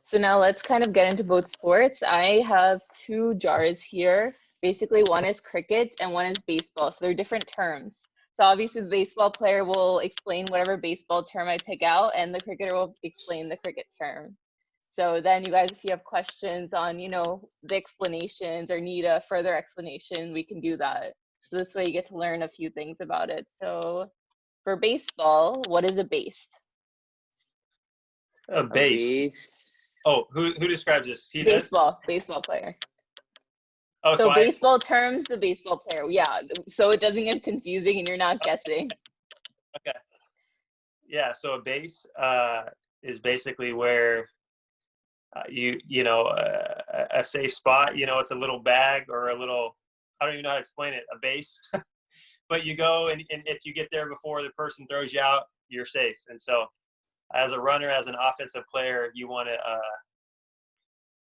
So now let's kind of get into both sports. I have two jars here. Basically, one is cricket and one is baseball. So they're different terms. So obviously, the baseball player will explain whatever baseball term I pick out, and the cricketer will explain the cricket term. So then you guys, if you have questions on, the explanations or need a further explanation, we can do that. So this way you get to learn a few things about it. So for baseball, what is a base? A base. Oh, who describes this? He does? Baseball player. Oh, so baseball terms, the baseball player. Yeah, so it doesn't get confusing and you're not guessing. Okay. Yeah, so a base is basically where a safe spot. It's a little bag or a little, I don't even know how to explain it, a base. But you go and if you get there before the person throws you out, you're safe. And so as a runner, as an offensive player, you want to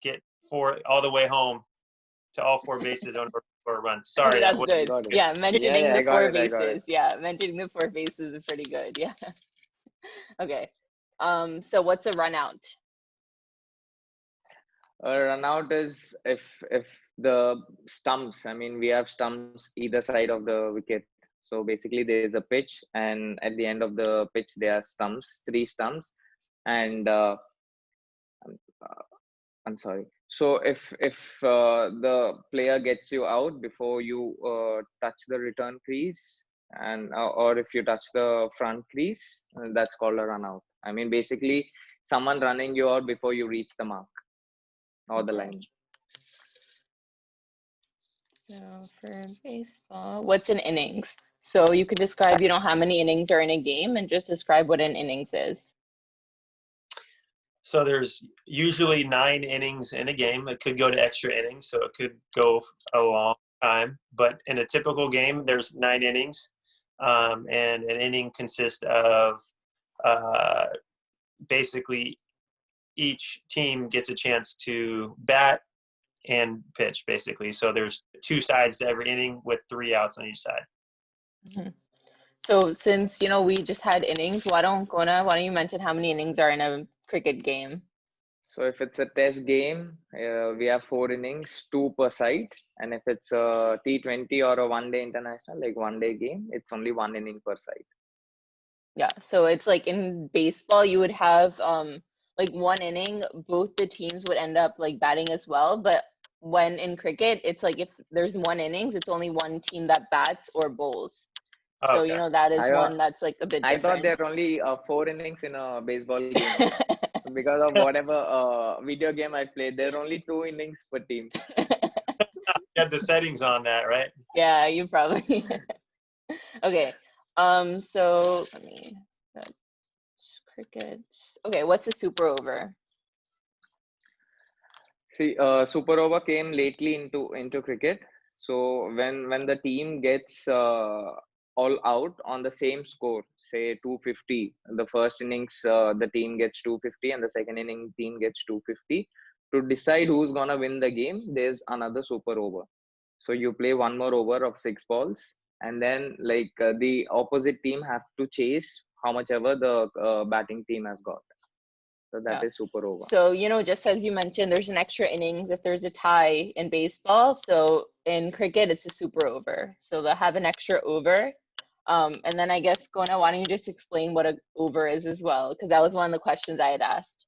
get all the way home to all four bases on a run. Sorry. That's good. Yeah, mentioning the four bases. Yeah, mentioning the four bases is pretty good. Yeah. Okay. So what's a run out? A run out is if the stumps, we have stumps either side of the wicket. So basically there is a pitch, and at the end of the pitch there are stumps, 3 stumps, and I'm sorry. So if the player gets you out before you touch the return crease, and or if you touch the front crease, that's called a run out. Basically someone running you out before you reach the mark or the line. So for baseball, what's an innings? So you could describe, how many innings are in a game, and just describe what an innings is. So there's usually 9 innings in a game. It could go to extra innings, so it could go a long time. But in a typical game, there's 9 innings, and an inning consists of basically each team gets a chance to bat and pitch, basically. So there's 2 sides to every inning with 3 outs on each side. Mm-hmm. So since, we just had innings, why don't you mention how many innings are in a cricket game? So if it's a test game, we have 4 innings, 2 per side. And if it's a T20 or a one-day international, like one-day game, it's only 1 inning per side. Yeah, so it's like in baseball, you would have like 1 inning, both the teams would end up like batting as well. But when in cricket, it's like if there's 1 innings, it's only 1 team that bats or bowls. So, Okay. that is one that's like a bit different. I thought there are only 4 innings in a baseball game. Because of whatever video game I played, there are only 2 innings per team. You had the settings on that, right? Yeah, you probably. Okay. So let me cricket. Okay, what's a super over? See, super over came lately into cricket. So when the team gets all out on the same score, say 250, the first innings the team gets 250 and the second inning team gets 250. To decide who's gonna win the game, there's another super over. So you play 1 more over of 6 balls, and then the opposite team have to chase how much ever the batting team has got. So that is super over. So, just as you mentioned, there's an extra innings if there's a tie in baseball. So in cricket, it's a super over. So they'll have an extra over. And then I guess, Kona, why don't you just explain what an over is as well? Because that was one of the questions I had asked.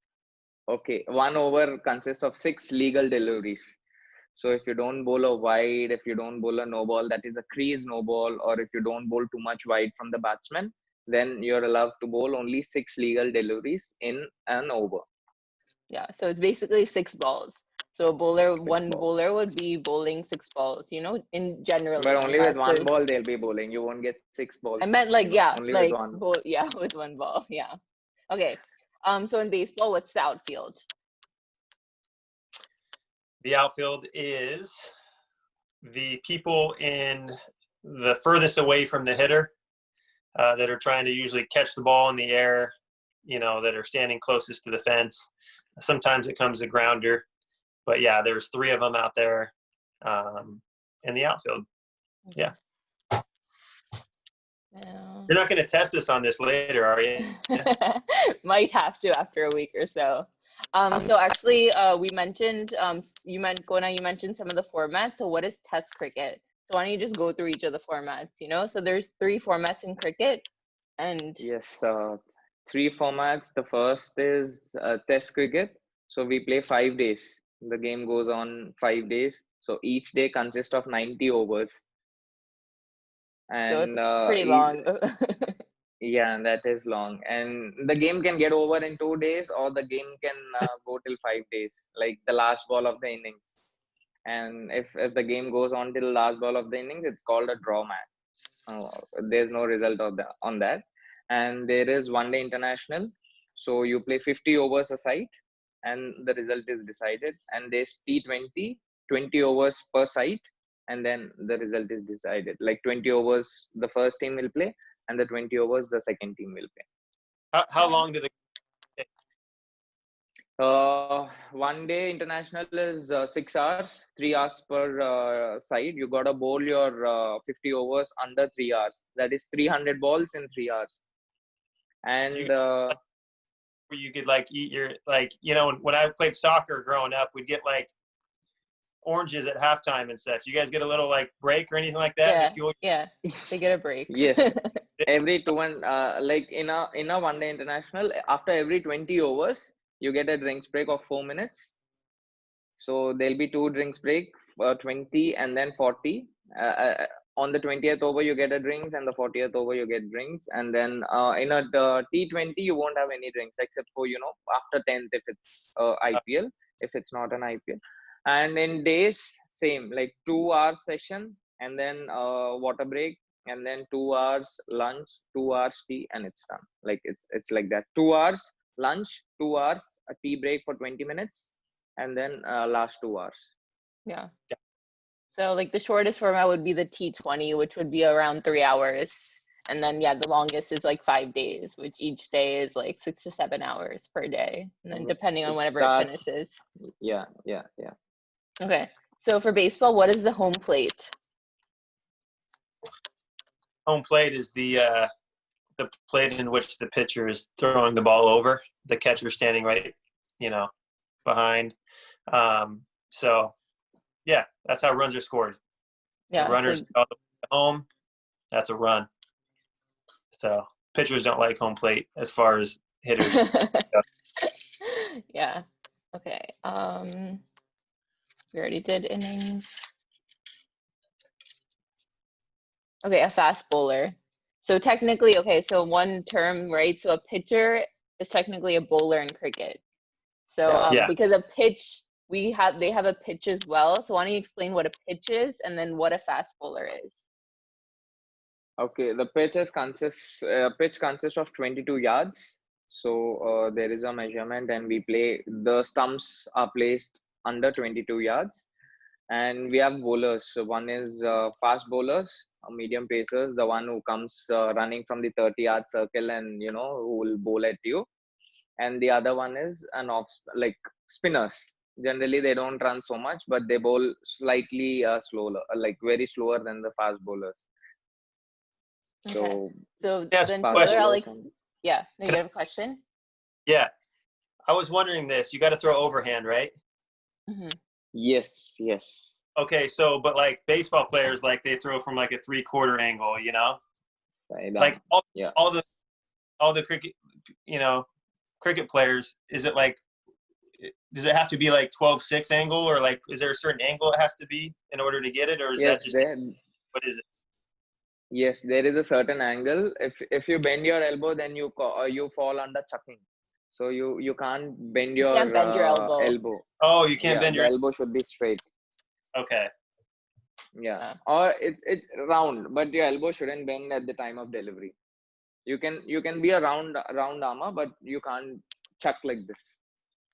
Okay, 1 over consists of 6 legal deliveries. So if you don't bowl a wide, if you don't bowl a no ball, that is a crease no ball, or if you don't bowl too much wide from the batsman, then you're allowed to bowl only 6 legal deliveries in an over. Yeah, so it's basically 6 balls. So one bowler would be bowling 6 balls, in general. But only with 1 ball they'll be bowling. You won't get 6 balls. I meant only with 1. With 1 ball. Yeah. Okay. So in baseball, what's the outfield? The outfield is the people in the furthest away from the hitter that are trying to usually catch the ball in the air, that are standing closest to the fence. Sometimes it comes a grounder, but yeah, there's 3 of them out there in the outfield. Yeah. You're not going to test us on this later, are you? Might have to after a week or so. So actually, we mentioned, Kona, you mentioned some of the formats. So what is Test cricket? So why don't you just go through each of the formats, So there's 3 formats in cricket, and Yes, 3 formats. The first is Test cricket. So we play 5 days. The game goes on 5 days. So each day consists of 90 overs. so it's And pretty long. yeah, that is long. And the game can get over in 2 days, or the game can go till 5 days, like the last ball of the innings. And if the game goes on till last ball of the innings, it's called a draw match. Uh, there's no result on that. And there is one day international. So you play 50 overs a side, and the result is decided. And there's T20, 20 overs per side, and then the result is decided. Like 20 overs, the first team will play, and the 20 overs, the second team will play. How long do the One day international is 6 hours, 3 hours per side. You gotta bowl your 50 overs under 3 hours. That is 300 balls in 3 hours. you And where you could like eat your when I played soccer growing up, we'd get like oranges at halftime and stuff. You guys get a little like break or anything like that to Yeah, fuel? yeah, they get a break. yes, every two and like in a one day international, after every 20 overs, you get a drinks break of 4 minutes. So there'll be 2 drinks break, 20 and then 40. On the 20th over, you get a drinks, and the 40th over, you get drinks. And then in a T20, you won't have any drinks except for, after 10th if it's IPL, if it's not an IPL. And in days, same, like 2 hour session, and then water break, and then 2 hours lunch, 2 hours tea, and it's done. Like it's like that. 2 hours lunch, 2 hours a tea break for 20 minutes, and then last 2 hours. Yeah. So like the shortest format would be the T20, which would be around 3 hours. And then yeah, the longest is like 5 days, which each day is like 6 to 7 hours per day. And then depending on It whenever it starts, finishes. yeah. Okay. So for baseball, what is the home plate? Home plate is the plate in which the pitcher is throwing the ball over, the catcher standing right, behind. So yeah, that's how runs are scored. The Yeah. runners go home, that's a run. So pitchers don't like home plate as far as hitters. Yeah. Okay. We already did innings. Okay, a fast bowler. So technically, okay, so one term, right? So a pitcher is technically a bowler in cricket. So Yeah. because a pitch, they have a pitch as well. So why don't you explain what a pitch is and then what a fast bowler is? Okay, the pitch consists of 22 yards. So there is a measurement, and the stumps are placed under 22 yards. And we have bowlers. So one is fast bowlers, medium pacers, the one who comes running from the 30-yard circle, and who will bowl at you. And the other one is like spinners. Generally, they don't run so much, but they bowl slightly slower, like very slower than the fast bowlers. Okay. So then Taylor, yeah, no, you have a question? Yeah. I was wondering this. You got to throw overhand, right? Mm-hmm. Yes. Okay, so but like baseball players, like they throw from like a 3/4 angle, Right like yeah. all the cricket, cricket players. Is it like? Does it have to be like 12-6 angle, or like is there a certain angle it has to be in order to get it, or is that just what is it? Yes, there is a certain angle. If you bend your elbow, then you fall under chucking. So you can't bend You can't bend your elbow. Oh, you can't bend your elbow should be straight. Okay. Yeah, or it's round, but your elbow shouldn't bend at the time of delivery. You can be a round armor, but you can't chuck like this.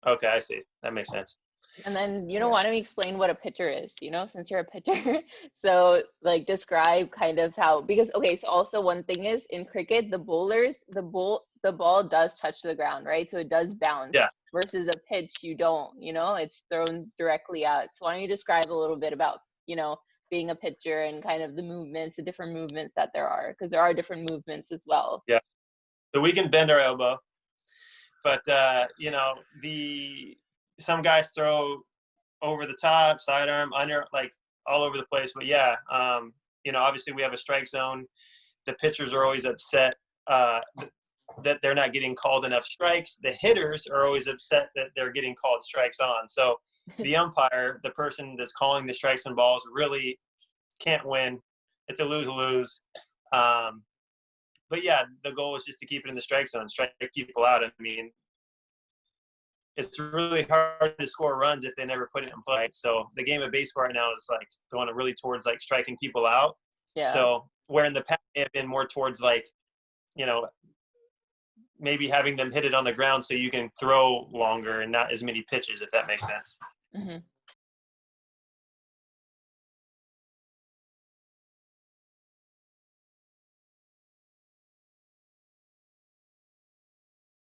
Okay, I see. That makes sense. And then, why don't we explain what a pitcher is, since you're a pitcher? So like describe kind of how, because, okay, so also one thing is in cricket, the ball does touch the ground, right? So it does bounce. Yeah. Versus a pitch, you don't, it's thrown directly out. So why don't you describe a little bit about, being a pitcher and kind of the different movements that there are, because there are different movements as well. Yeah. So we can bend our elbow. But some guys throw over the top, sidearm, under, like all over the place. But yeah, obviously we have a strike zone. The pitchers are always upset that they're not getting called enough strikes. The hitters are always upset that they're getting called strikes on. So the umpire, the person that's calling the strikes and balls, really can't win. It's a lose-lose. But yeah, the goal is just to keep it in the strike zone, strike people out. I mean, it's really hard to score runs if they never put it in play. So the game of baseball right now is like going really towards like striking people out. Yeah. So where in the past it have been more towards like, maybe having them hit it on the ground so you can throw longer and not as many pitches, if that makes sense. Mm-hmm.